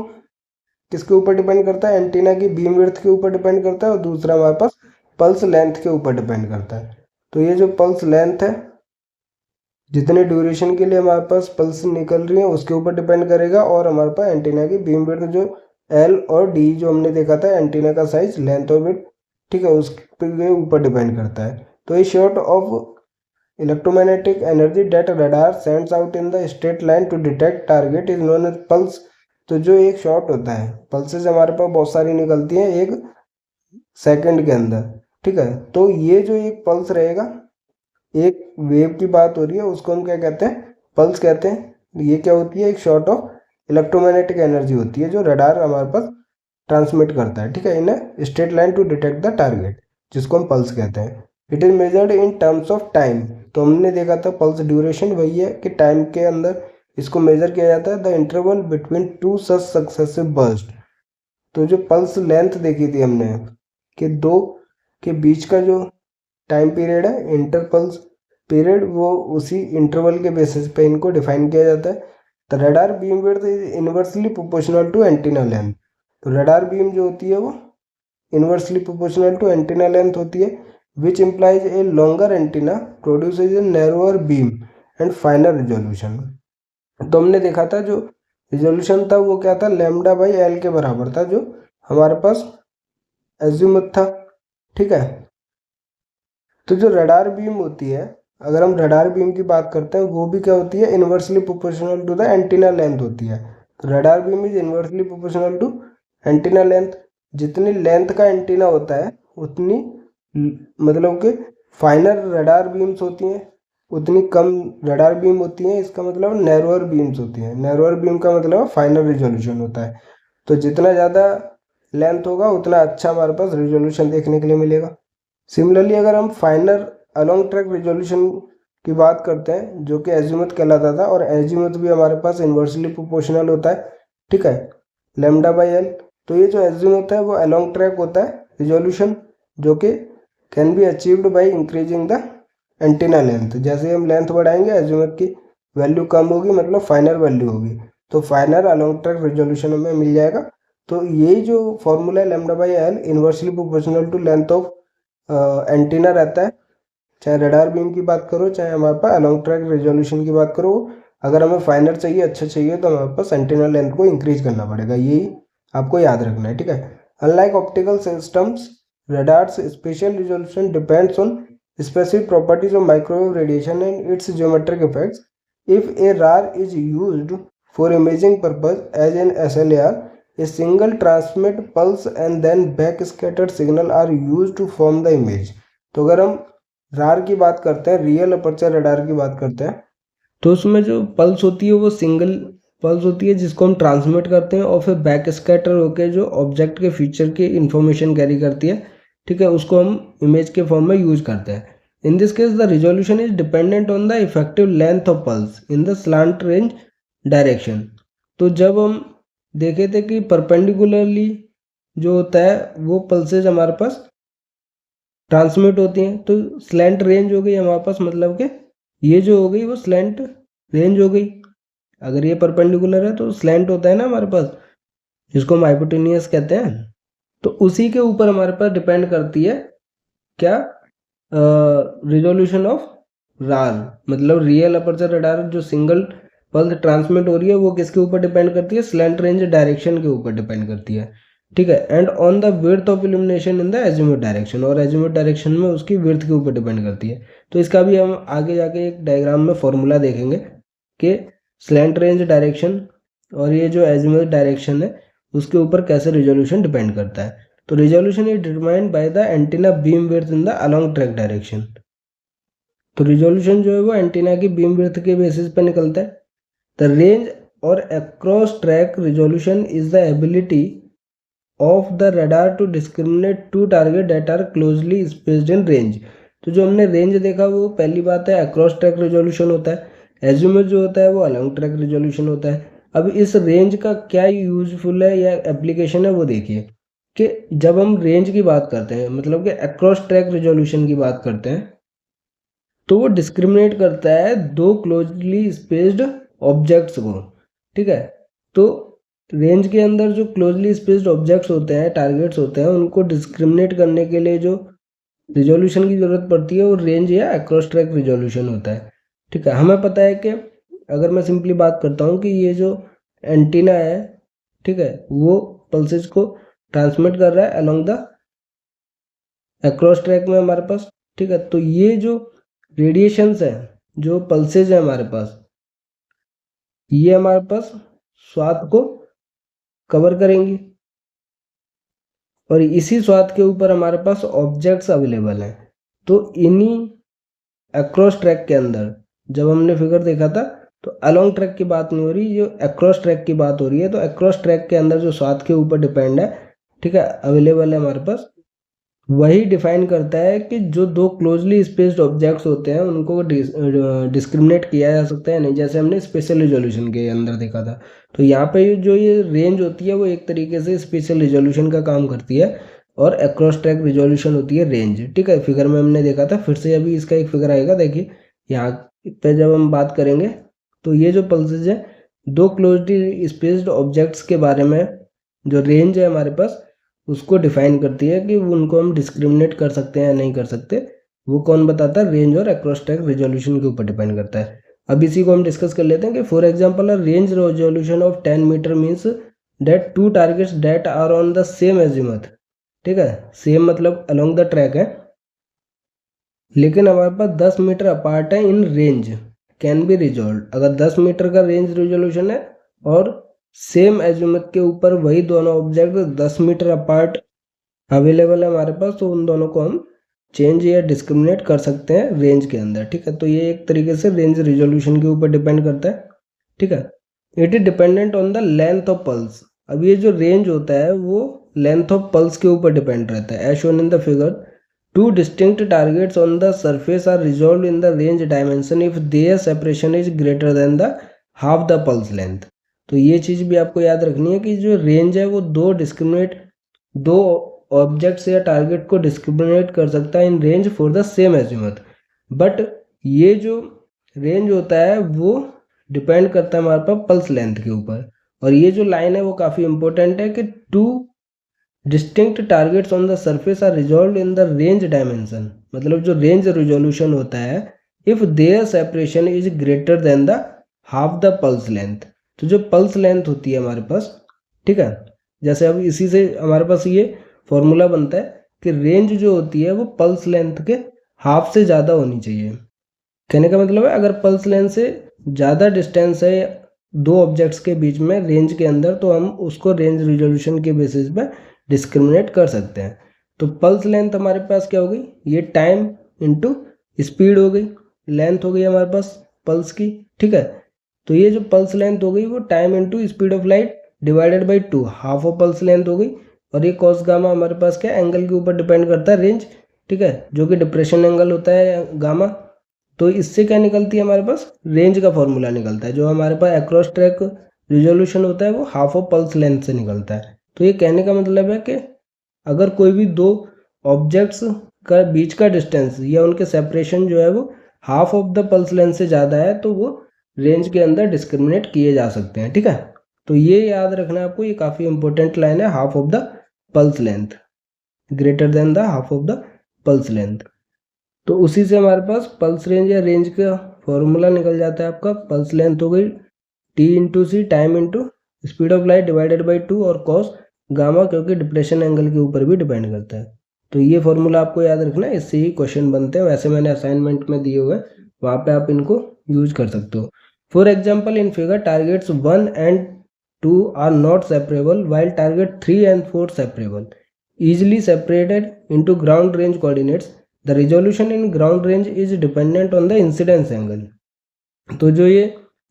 किसके ऊपर डिपेंड करता है, एंटीना की बीम विड्थ के ऊपर डिपेंड करता है, और दूसरा हमारे पास पल्स लेंथ के ऊपर डिपेंड करता है। तो ये जो पल्स लेंथ है जितने ड्यूरेशन के लिए हमारे पास पल्स निकल रही है उसके ऊपर डिपेंड करेगा, और हमारे पास एंटीना की बीम विड्थ जो L और D जो हमने देखा था एंटीना का साइज लेंथ और विड्थ, ठीक है, उसके ऊपर डिपेंड करता है। तो ये short of electromagnetic energy that radar sends out in the straight line to detect target is known as pulse तो जो एक शॉट होता है, पल्सेस हमारे पास बहुत सारी निकलती हैं एक सेकंड के अंदर, ठीक है। तो ये जो एक पल्स रहेगा, एक वेव की बात हो रही है, उसको हम क्या कहते हैं, पल्स कहते हैं। ये क्या होती है, एक शॉट ऑफ इलेक्ट्रोमैग्नेटिक एनर्जी होती है जो रडार हमारे पास ट्रांसमिट करता है, ठीक है, in straight line to detect the target, जिसको हम पल्स कहते हैं। It is measured in terms of time. तो हमने देखा था पल्स ड्यूरेशन वही है कि टाइम के अंदर इसको मेजर किया जाता है, the interval between two such successive burst. तो जो पल्स लेंथ देखी थी हमने कि दो के बीच का जो टाइम पीरियड है, इंटरपल्स पीरियड, वो उसी इंटरवल के बेसिस पे इनको डिफाइन किया जाता है। The radar beam width is inversely proportional to antenna length. तो रडार बीम जो होती है वो inversely proportional to antenna length होती है, which implies a longer antenna produces a narrower beam and finer resolution. तो हमने देखा था जो रिजोल्यूशन था वो क्या था, लैम्डा बाई एल के बराबर था, जो हमारे पास एज्यूमुथ था, ठीक है। तो जो रडार बीम होती है, अगर हम रडार बीम की बात करते हैं, वो भी क्या होती है, inversely proportional to the antenna length होती है। तो radar beam is inversely proportional to antenna length. जितनी लेंथ का एंटीना होता है उतनी मतलब कि फाइनर रडार बीम्स होती हैं, उतनी कम रडार बीम होती हैं। इसका मतलब नैरोअर बीम्स होती हैं। नैरोअर बीम का मतलब फाइनर रिजोल्यूशन होता है। तो जितना ज़्यादा लेंथ होगा उतना अच्छा हमारे पास रिजोल्यूशन देखने के लिए मिलेगा। सिमिलरली अगर हम फाइनर अलोंग ट्रैक रिजोल्यूशन की बात करते हैं, जो कि एजीमुथ कहलाता था, और एजीमुथ भी हमारे पास इन्वर्सली प्रोपोर्शनल होता है, ठीक है, लैम्डा बाई एल। तो ये जो एजीमुथ है वो अलोंग ट्रैक होता है रिजोल्यूशन, जो कि can be achieved by increasing the antenna length. जैसे हम लेंथ बढ़ाएंगे एजीमुथ की वैल्यू कम होगी, मतलब फाइनर वैल्यू होगी, तो फाइनर अलोंग ट्रैक रिजोल्यूशन हमें मिल जाएगा। तो यही जो फॉर्मूला है lambda by L inversely proportional to length of antenna रहता है, चाहे रडार बीम की बात करो चाहे हमारे पास अलोंग ट्रैक रेजोल्यूशन की बात करो। अगर हमें फाइनर चाहिए, अच्छा चाहिए, तो हमारे पास एंटीना लेंथ को इंक्रीज करना पड़ेगा, यही आपको याद रखना है, ठीक है। Unlike optical systems, radars spatial resolution depends on specific properties of microwave radiation and its geometric effects. If a रार is used for imaging purpose as in SLAR, a single transmit pulse and then backscattered signal are used to form the image। तो अगर हम रार की बात करते हैं, real aperture radar की बात करते हैं, तो उसमें जो पल्स होती है वो सिंगल पल्स होती है जिसको हम ट्रांसमिट करते हैं, और फिर बैक स्कैटर होकर जो ऑब्जेक्ट के फीचर की इंफॉर्मेशन कैरी करती है, ठीक है, उसको हम इमेज के फॉर्म में यूज करते हैं। In this case the resolution is dependent on the effective length of pulse in the slant range direction. तो जब हम देखे थे कि परपेंडिकुलरली जो होता है वो पल्सेज हमारे पास ट्रांसमिट होती हैं, तो स्लैंट रेंज हो गई हमारे पास, मतलब कि ये जो हो गई वो स्लैंट रेंज हो गई। अगर ये परपेंडिकुलर है तो स्लैंट होता है ना हमारे पास, जिसको हम हाइपोटेनियस कहते हैं। तो उसी के ऊपर हमारे पास डिपेंड करती है क्या, रिजोल्यूशन ऑफ रार, मतलब रियल अपर्चर रडार जो सिंगल पल्स ट्रांसमिट हो रही है वो किसके ऊपर डिपेंड करती है, स्लैंट रेंज डायरेक्शन के ऊपर डिपेंड करती है, ठीक है। And on the width of illumination in the azimuth direction, और एजीमुथ डायरेक्शन में उसकी विड्थ के ऊपर डिपेंड करती है। तो इसका भी हम आगे जाके एक डायग्राम में फॉर्मूला देखेंगे कि स्लैंट रेंज डायरेक्शन और ये जो एजीमुथ डायरेक्शन है उसके ऊपर कैसे रिजोल्यूशन डिपेंड करता है। तो resolution is determined by the antenna beam width in the along track direction. तो रिजोल्यूशन जो है वो एंटीना की बीम विड्थ के बेसिस पे निकलता है। द रेंज और across track resolution is the ability of the radar to discriminate two target that are closely spaced in range. तो जो हमने रेंज देखा वो पहली बात है अक्रॉस ट्रैक रिजोल्यूशन होता है, एजीमुथ जो होता है वो अलोंग ट्रैक रिजोल्यूशन होता है। अब इस रेंज का क्या यूजफुल है या एप्लीकेशन है वो देखिए कि जब हम रेंज की बात करते हैं, मतलब कि अक्रॉस ट्रैक रिजोल्यूशन की बात करते हैं, तो वो डिस्क्रिमिनेट करता है दो क्लोजली स्पेस्ड ऑब्जेक्ट्स को, ठीक है। तो रेंज के अंदर जो क्लोजली स्पेस्ड ऑब्जेक्ट्स होते हैं, टारगेट्स होते हैं, उनको डिस्क्रिमिनेट करने के लिए जो रिजोल्यूशन की ज़रूरत पड़ती है वो रेंज या अक्रॉस ट्रैक रिजोल्यूशन होता है, ठीक है। हमें पता है कि अगर मैं सिंपली बात करता हूँ कि ये जो एंटीना है, ठीक है, वो पल्सेस को ट्रांसमिट कर रहा है अलोंग द अक्रॉस ट्रैक में हमारे पास, ठीक है। तो ये जो रेडिएशंस है, जो पल्सेज है हमारे पास, ये हमारे पास स्वाद को कवर करेंगी। और इसी स्वाथ के ऊपर हमारे पास ऑब्जेक्ट्स अवेलेबल हैं। तो इन्हीं अक्रॉस ट्रैक के अंदर जब हमने फिगर देखा था तो अलोंग ट्रैक की बात नहीं हो रही, जो अक्रॉस ट्रैक की बात हो रही है। तो अक्रॉस ट्रैक के अंदर जो स्वाथ के ऊपर डिपेंड है, ठीक है, अवेलेबल है हमारे पास, वही डिफाइन करता है कि जो दो क्लोजली स्पेस्ड ऑब्जेक्ट्स होते हैं उनको डिस्क्रिमिनेट किया जा सकता है नहीं, जैसे हमने स्पेशल रिजोल्यूशन के अंदर देखा था। तो यहाँ पे जो ये रेंज होती है वो एक तरीके से स्पेशल रिजोल्यूशन का काम करती है और अक्रॉस ट्रैक रिजोल्यूशन होती है रेंज, ठीक है। फिगर में हमने देखा था, फिर से अभी इसका एक फिगर आएगा, देखिए यहाँ पे जब हम बात करेंगे तो ये जो पल्सेज है दो क्लोजली स्पेस्ड ऑब्जेक्ट्स के बारे में जो रेंज है हमारे पास उसको डिफाइन करती है कि उनको हम डिस्क्रिमिनेट कर सकते हैं या नहीं कर सकते। वो कौन बताता है? रेंज और अक्रॉस ट्रैक रिजोल्यूशन के ऊपर डिपेंड करता है। अब इसी को हम डिस्कस कर लेते हैं कि for example a range resolution of 10 metre means that two targets that are on the same azimuth, ठीक है, सेम मतलब अलोंग द ट्रैक है, लेकिन हमारे पास 10 मीटर अपार्ट है in range can be resolve. अगर 10 मीटर का रेंज रिजोल्यूशन है और सेम एजिमुथ के ऊपर वही दोनों ऑब्जेक्ट 10 मीटर अपार्ट अवेलेबल है हमारे पास, तो उन दोनों को हम चेंज या डिस्क्रिमिनेट कर सकते हैं रेंज के अंदर, ठीक है। तो ये एक तरीके से रेंज रिजोल्यूशन के ऊपर डिपेंड करता है, ठीक है। It is dependent on the length of pulse. अब ये जो रेंज होता है वो लेंथ ऑफ पल्स के ऊपर डिपेंड रहता है। As shown in the figure, two distinct targets on the surface are resolve in the range dimension if their separation is greater than the half the pulse length. तो ये चीज़ भी आपको याद रखनी है कि जो रेंज है वो दो ऑब्जेक्ट्स या टारगेट को डिस्क्रिमिनेट कर सकता है in range for the same azimuth. But ये जो रेंज होता है वो डिपेंड करता है हमारे पास पल्स लेंथ के ऊपर। और ये जो लाइन है वो काफ़ी इंपॉर्टेंट है कि two distinct targets on the surface are resolve in the range dimension, मतलब जो रेंज रिजोल्यूशन होता है if their separation is greater than the half the pulse length. तो जो पल्स लेंथ होती है हमारे पास, ठीक है, जैसे अब इसी से हमारे पास ये फॉर्मूला बनता है कि रेंज जो होती है वो पल्स लेंथ के हाफ से ज़्यादा होनी चाहिए। कहने का मतलब है अगर पल्स लेंथ से ज़्यादा डिस्टेंस है दो ऑब्जेक्ट्स के बीच में रेंज के अंदर, तो हम उसको रेंज रिजोल्यूशन के बेसिस पे डिस्क्रिमिनेट कर सकते हैं। तो पल्स लेंथ हमारे पास क्या हो गई? ये टाइम इनटू स्पीड हो गई, लेंथ हो गई हमारे पास पल्स की, ठीक है। तो ये जो पल्स लेंथ हो गई वो time into speed of light divided by 2, half of pulse length हो गई। और ये कॉस गामा हमारे पास क्या एंगल के ऊपर डिपेंड करता है रेंज, ठीक है, जो कि डिप्रेशन एंगल होता है गामा। तो इससे क्या निकलती है हमारे पास? रेंज का फॉर्मूला निकलता है। जो हमारे पास अक्रॉस ट्रैक रिजोल्यूशन होता है वो हाफ ऑफ पल्स लेंथ से निकलता है। तो ये कहने का मतलब है कि अगर कोई भी दो ऑब्जेक्ट्स का बीच का डिस्टेंस या उनके सेपरेशन जो है वो half of the pulse length से ज़्यादा है तो वो रेंज के अंदर डिस्क्रिमिनेट किए जा सकते हैं, ठीक है। तो ये याद रखना है आपको, ये काफ़ी इंपॉर्टेंट लाइन है, half of the pulse length greater than the half of the pulse length. तो उसी से हमारे पास पल्स रेंज या रेंज का फॉर्मूला निकल जाता है आपका। पल्स लेंथ हो गई T into C, time into speed of light divided by 2 और कॉस गामा, क्योंकि डिप्रेशन एंगल के ऊपर भी डिपेंड करता है। तो ये फॉर्मूला आपको याद रखना है, इससे ही क्वेश्चन बनते हैं। वैसे मैंने असाइनमेंट में दिए हुए हैं, वहाँ पे आप इनको यूज कर सकते हो। For example in figure targets 1 and 2 are not separable while target 3 and 4 separable, easily separated into ground range coordinates. The resolution in ground range is dependent on the incidence angle. तो जो ये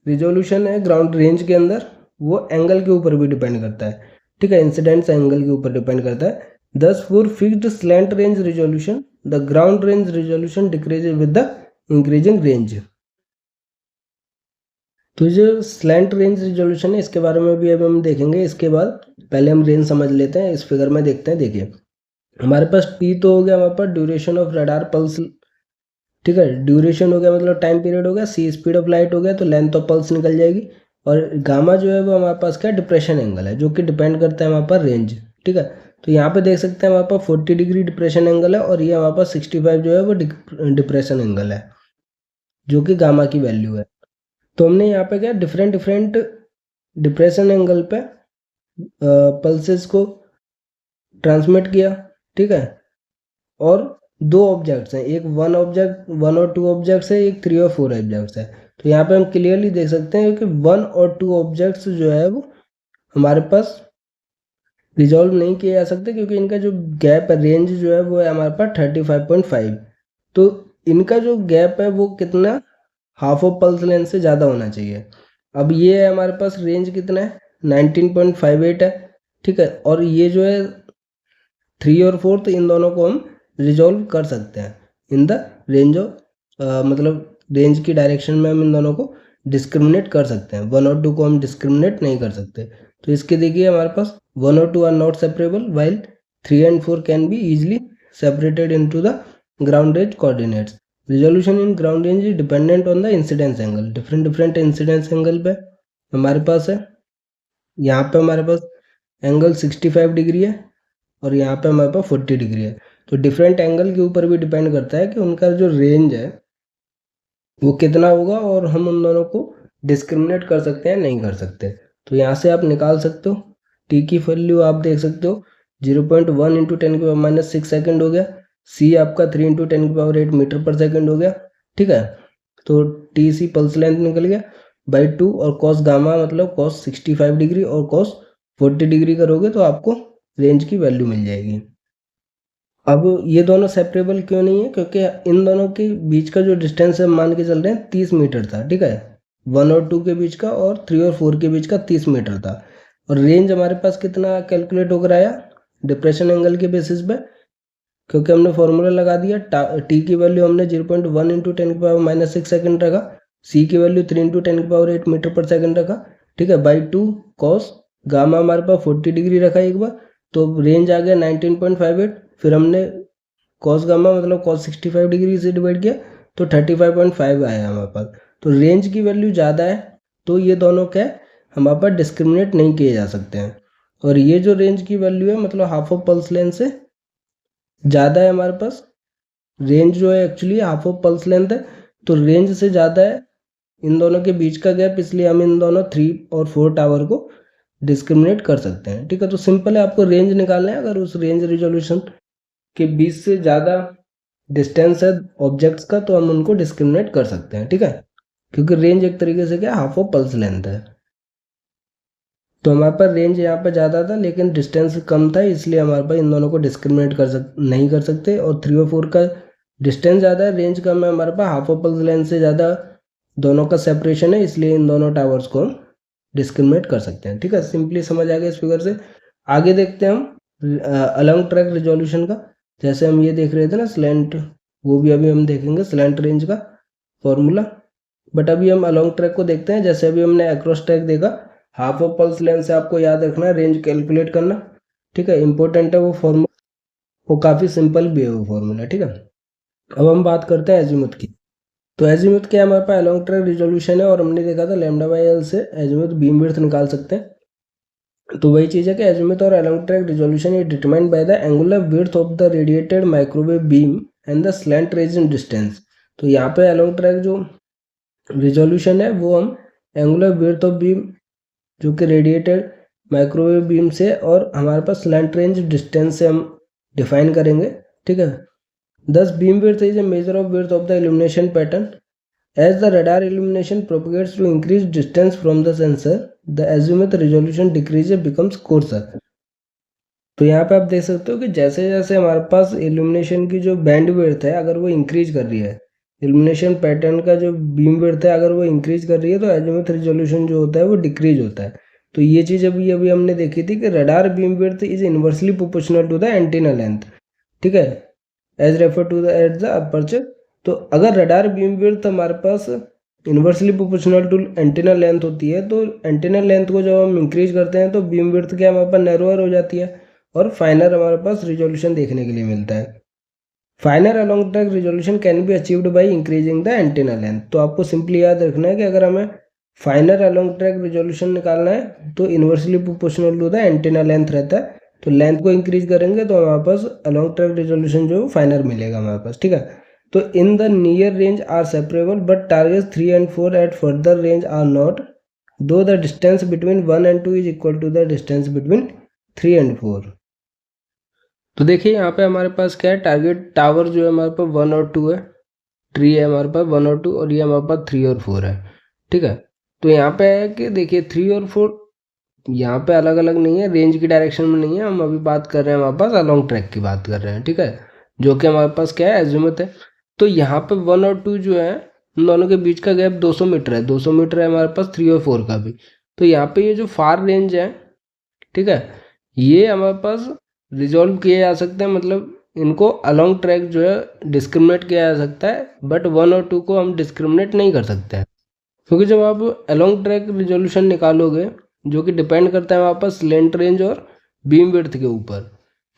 resolution है ground range के अंदर वो angle के ऊपर भी डिपेंड करता है, ठीक है, इंसिडेंस एंगल के ऊपर डिपेंड करता है। दस for fixed slant range resolution the ground range resolution decreases with the increasing range. तो जो स्लैंट रेंज रिजोल्यूशन है इसके बारे में भी अब हम देखेंगे इसके बाद। पहले हम रेंज समझ लेते हैं, इस फिगर में देखते हैं। देखिए हमारे पास टी तो हो गया हमारे पास ड्यूरेशन ऑफ रडार पल्स, ठीक है, ड्यूरेशन हो गया मतलब टाइम पीरियड हो गया, सी स्पीड ऑफ लाइट हो गया, तो लेंथ ऑफ पल्स निकल जाएगी। और गामा जो है वो हमारे पास क्या डिप्रेशन एंगल है जो कि डिपेंड करता है हमारे पास रेंज, ठीक है। तो यहाँ पे देख सकते हैं हमारे पास 40 डिग्री डिप्रेशन एंगल है और ये हमारे पास 65 जो है वो डिप्रेशन एंगल है जो कि गामा की वैल्यू है। तो हमने यहाँ पे क्या डिफरेंट डिप्रेशन एंगल पे पल्सेस को ट्रांसमिट किया, ठीक है। और दो ऑब्जेक्ट्स हैं, एक वन और टू ऑब्जेक्ट्स है, एक 3 और 4 ऑब्जेक्ट्स है। तो यहाँ पे हम क्लियरली देख सकते हैं कि 1 और 2 ऑब्जेक्ट्स जो है वो हमारे पास रिजॉल्व नहीं किए जा सकते क्योंकि इनका जो गैप है, रेंज जो है वो है हमारे पास 35.5। तो इनका जो गैप है वो कितना, हाफ ऑफ पल्स लेंथ से ज़्यादा होना चाहिए। अब ये है हमारे पास रेंज कितना है, 19.58 है, ठीक है। और ये जो है 3 और 4, तो इन दोनों को हम रिजॉल्व कर सकते हैं इन द रेंज ऑफ, मतलब रेंज की डायरेक्शन में हम इन दोनों को डिस्क्रिमिनेट कर सकते हैं। 1 और 2 को हम डिस्क्रिमिनेट नहीं कर सकते। तो इसके देखिए हमारे पास 1 और 2 are not separable while 3 and 4 can be easily separated into the ground range coordinates. Resolution in ground range is dependent on the incidence angle. different incidence angle पे हमारे पास है, यहाँ पे हमारे पास एंगल 65 डिग्री है और यहाँ पे हमारे पास 40 डिग्री है। तो डिफरेंट एंगल के ऊपर भी डिपेंड करता है कि उनका जो रेंज है वो कितना होगा और हम उन दोनों को डिस्क्रिमिनेट कर सकते हैं नहीं कर सकते। तो यहाँ से आप निकाल सकते हो, टी की वैल्यू आप देख सकते हो 0.1 इंटू 10⁻⁶ सेकेंड हो गया, सी आपका 3 इंटू 10⁸ मीटर पर सेकेंड हो गया, ठीक है। तो टी सी पल्स लेंथ निकल गया बाई 2, और कॉस गामा मतलब कॉस 65 डिग्री और कॉस 40 डिग्री करोगे तो आपको रेंज की वैल्यू मिल जाएगी। अब ये दोनों सेपरेबल क्यों नहीं है, क्योंकि इन दोनों के बीच का जो डिस्टेंस है मान के चल रहे हैं 30 मीटर था, ठीक है। 1 और 2 के बीच का और 3 और 4 के बीच का 30 मीटर था। और रेंज हमारे पास कितना कैलकुलेट हो कराया, डिप्रेशन एंगल के बेसिस पे, क्योंकि हमने फॉर्मूला लगा दिया, टी की वैल्यू हमने 0.1 इंटू 10⁻⁶ सेकेंड रखा, सी की वैल्यू 3 इंटू 10⁸ मीटर पर सेकेंड रखा, ठीक है, बाई 2 कॉस गामा हमारे पास 40 डिग्री रखा एक बार, तो रेंज आ गया 19.58। फिर हमने कॉस गामा मतलब कॉस 65 डिग्री से डिवाइड किया तो 35.5 आया हमारे पास। तो रेंज की वैल्यू ज़्यादा है तो ये दोनों क्या हमारे पास डिस्क्रिमिनेट नहीं किए जा सकते हैं। और ये जो रेंज की वैल्यू है मतलब हाफ ऑफ पल्स लेंथ से ज़्यादा है हमारे पास, रेंज जो है actually half of pulse length है, तो रेंज से ज़्यादा है इन दोनों के बीच का गैप, इसलिए हम इन दोनों 3 और 4 टावर को डिस्क्रिमिनेट कर सकते हैं, ठीक है। तो सिंपल है, आपको रेंज निकालना है, अगर उस रेंज रिजोल्यूशन के बीच से ज़्यादा डिस्टेंस है ऑब्जेक्ट्स का तो हम उनको डिस्क्रिमिनेट कर सकते हैं, ठीक है, क्योंकि रेंज एक तरीके से क्या हाफ ऑफ पल्स लेंथ है। तो हमारे पास रेंज यहाँ पर ज़्यादा था लेकिन डिस्टेंस कम था, इसलिए हमारे पास इन दोनों को डिस्क्रिमिनेट नहीं कर सकते। और 3 और 4 का डिस्टेंस ज़्यादा है, रेंज कम है, हमारे पास हाफ ऑफ पल्स लेंथ से ज़्यादा दोनों का सेपरेशन है, इसलिए इन दोनों टावर्स को हम डिस्क्रिमिनेट कर सकते हैं, ठीक है। सिंपली समझ आ गया इस फिगर से। आगे देखते हैं हम अलोंग ट्रैक रिजोल्यूशन का। जैसे हम ये देख रहे थे ना स्लैंट, वो भी अभी हम देखेंगे स्लैंट रेंज का फॉर्मूला। बट अभी हम अलोंग ट्रैक को देखते हैं। जैसे अभी हमने अक्रॉस ट्रैक देखा, हाफ ऑफ पल्स लेंथ से आपको याद रखना है रेंज कैलकुलेट करना, ठीक है, इंपॉर्टेंट है वो फॉर्मूला, वो काफ़ी सिंपल भी है वो फॉर्मूला, ठीक है। अब हम बात करते हैं एजीमुथ की। तो एजीमुथ क्या हमारे पास अलोंग ट्रैक रिजोल्यूशन है और हमने देखा था लैम्डा बाई एल से एजीमुथ बीम विड्थ निकाल सकते हैं। तो वही चीज़ है कि एजीमुथ और along track resolution is determined by the angular width of the radiated microwave beam and the slant range in distance. तो यहाँ पे अलोंग ट्रैक जो रिजोल्यूशन है वो हम एंगुलर विड्थ ऑफ बीम जो कि रेडिएटेड माइक्रोवेव बीम से और हमारे पास स्लैंट रेंज डिस्टेंस से हम डिफाइन करेंगे, ठीक है। Thus beam width is a measure of width of the illumination pattern. As the radar illumination propagates to increased distance from the sensor, the azimuth resolution decreases becomes coarser. तो यहाँ पे आप देख सकते हो कि जैसे जैसे हमारे पास इल्यूमिनेशन की जो बैंड विड्थ है अगर वो इंक्रीज कर रही है, इल्यूमिनेशन पैटर्न का जो बीम विड्थ है अगर वो इंक्रीज कर रही है तो एजिमुथ रिजोल्यूशन जो होता है वो डिक्रीज होता है। तो ये चीज़ अभी अभी हमने देखी थी कि radar beam width is inversely proportional to the antenna length, ठीक है, as refer to the at the aperture. तो अगर रडार बीम विड्थ हमारे पास inversely proportional to antenna length होती है तो एंटीना लेंथ को जब हम इंक्रीज करते हैं तो बीम विड्थ क्या हमारे पास नैरोअर हो जाती है और फाइनर हमारे पास रिजोल्यूशन देखने के लिए मिलता है। फाइनर along track resolution can be achieved by increasing the antenna length. तो आपको सिंपली याद रखना है कि अगर हमें फाइनर अलोंग ट्रैक रिजोल्यूशन निकालना है तो inversely proportional to the antenna length रहता है, तो लेंथ को इंक्रीज करेंगे तो हमारे पास अलोंग ट्रैक रिजोल्यूशन जो फाइनर मिलेगा हमारे पास, ठीक है। तो in the near range are separable but targets 3 and 4 at further range are not, though the distance between 1 and 2 is equal to the distance between 3 and 4। तो देखिए यहाँ पे हमारे पास क्या है, टारगेट टावर जो है हमारे पास 1 और 2 है, ट्री है हमारे पास 1 और 2 और ये हमारे पास 3 और 4 है, ठीक है। तो यहाँ पे है कि देखिए 3 और 4 यहाँ पे अलग अलग नहीं है, रेंज की डायरेक्शन में नहीं है, हम अभी बात कर रहे हैं हमारे पास अलॉन्ग ट्रैक की बात कर रहे हैं, ठीक है, जो कि हमारे पास क्या है, एजिमुथ है। तो यहाँ पे 1 और 2 जो है, उन दोनों के बीच का गैप 200 मीटर है, 200 मीटर है हमारे पास 3 और 4 का भी। तो यहाँ पे ये जो फार रेंज है, ठीक है, ये हमारे पास रिजॉल्व किए जा सकते हैं, मतलब इनको अलॉन्ग ट्रैक जो है डिस्क्रिमिनेट किया जा सकता है, बट 1 और 2 को हम डिस्क्रिमिनेट नहीं कर सकते हैं, क्योंकि जब आप अलॉन्ग ट्रैक रिजोल्यूशन निकालोगे, जो कि डिपेंड करता है हमारे पास स्लेंट रेंज और बीम विड्थ के ऊपर,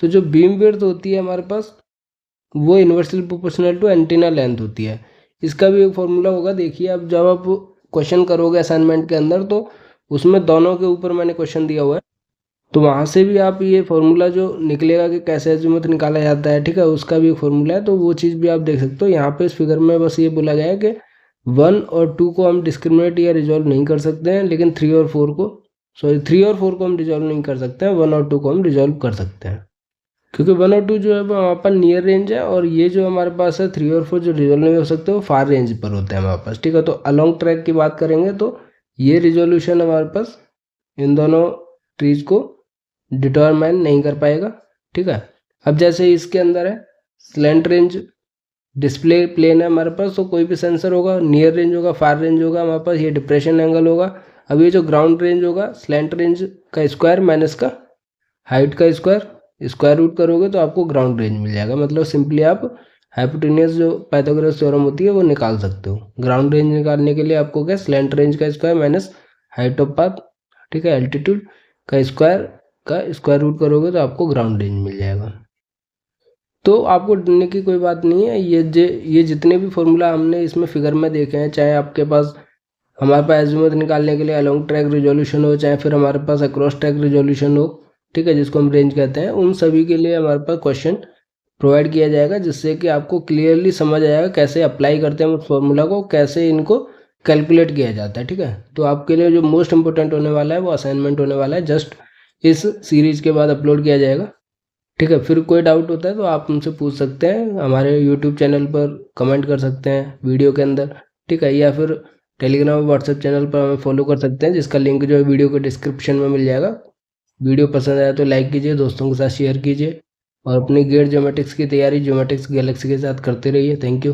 तो जो बीम विड्थ होती है हमारे पास वो inversely proportional to antenna length होती है। इसका भी एक फॉर्मूला होगा, देखिए अब जब आप क्वेश्चन करोगे असाइनमेंट के अंदर, तो उसमें दोनों के ऊपर मैंने क्वेश्चन दिया हुआ है, तो वहाँ से भी आप ये फार्मूला जो निकलेगा कि कैसे एजिमुथ निकाला जाता है, ठीक है, उसका भी एक फार्मूला है, तो वो चीज़ भी आप देख सकते हो। यहाँ पे इस फिगर में बस ये बोला गया है कि 1 और 2 को हम डिस्क्रिमिनेट या रिजॉल्व नहीं कर सकते हैं, लेकिन 3 और 4 को हम रिजॉल्व नहीं कर सकते हैं, 1 और 2 को हम रिजॉल्व कर सकते हैं, क्योंकि 1 और 2 जो है वो हमारे पास नियर रेंज है, और ये जो हमारे पास है 3 और 4 जो रिजॉल्व नहीं हो सकते वो फार रेंज पर होते हैं हमारे पास, ठीक है। तो अलॉन्ग ट्रैक की बात करेंगे तो ये रिजोल्यूशन हमारे पास इन दोनों ट्रीज को डिटरमाइन नहीं कर पाएगा, ठीक है। अब जैसे इसके अंदर है स्लैंट रेंज डिस्प्ले प्लेन है हमारे पास, तो कोई भी सेंसर होगा, नियर रेंज होगा, फार रेंज होगा हमारे पास, ये डिप्रेशन एंगल होगा। अब ये जो ग्राउंड रेंज होगा, स्लैंट रेंज का स्क्वायर माइनस का हाइट का स्क्वायर रूट करोगे तो आपको ग्राउंड रेंज मिल जाएगा। मतलब सिंपली आप हाइपोटेन्यूस जो पाइथागोरस थ्योरम होती है वो निकाल सकते हो। ग्राउंड रेंज निकालने के लिए आपको क्या, स्लैंट रेंज का square minus height of path, ठीक है, एल्टीट्यूड का स्क्वायर रूट करोगे तो आपको ग्राउंड रेंज मिल जाएगा। तो आपको डरने की कोई बात नहीं है, ये जितने भी फॉर्मूला हमने इसमें फिगर में देखे हैं, चाहे आपके पास हमारे पास एजिमुथ निकालने के लिए अलॉन्ग ट्रैक रिजोल्यूशन हो, चाहे फिर हमारे पास अक्रॉस ट्रैक रिजोल्यूशन हो, ठीक है, जिसको हम रेंज कहते हैं, उन सभी के लिए हमारे पास क्वेश्चन प्रोवाइड किया जाएगा, जिससे कि आपको क्लियरली समझ आएगा कैसे अप्लाई करते हैं उस फॉर्मूला को, कैसे इनको कैलकुलेट किया जाता है, ठीक है। तो आपके लिए जो मोस्ट इंपॉर्टेंट होने वाला है वो असाइनमेंट होने वाला है, जस्ट इस सीरीज के बाद अपलोड किया जाएगा, ठीक है। फिर कोई डाउट होता है तो आप हमसे पूछ सकते हैं, हमारे यूट्यूब चैनल पर कमेंट कर सकते हैं वीडियो के अंदर, ठीक है, या फिर टेलीग्राम और व्हाट्सएप चैनल पर हमें फॉलो कर सकते हैं, जिसका लिंक जो है वीडियो के डिस्क्रिप्शन में मिल जाएगा। वीडियो पसंद आया तो लाइक कीजिए, दोस्तों के साथ शेयर कीजिए, और अपनी गेट ज्योमेट्रिक्स की तैयारी ज्योमेट्रिक्स गैलेक्सी के साथ करते रहिए। Thank you.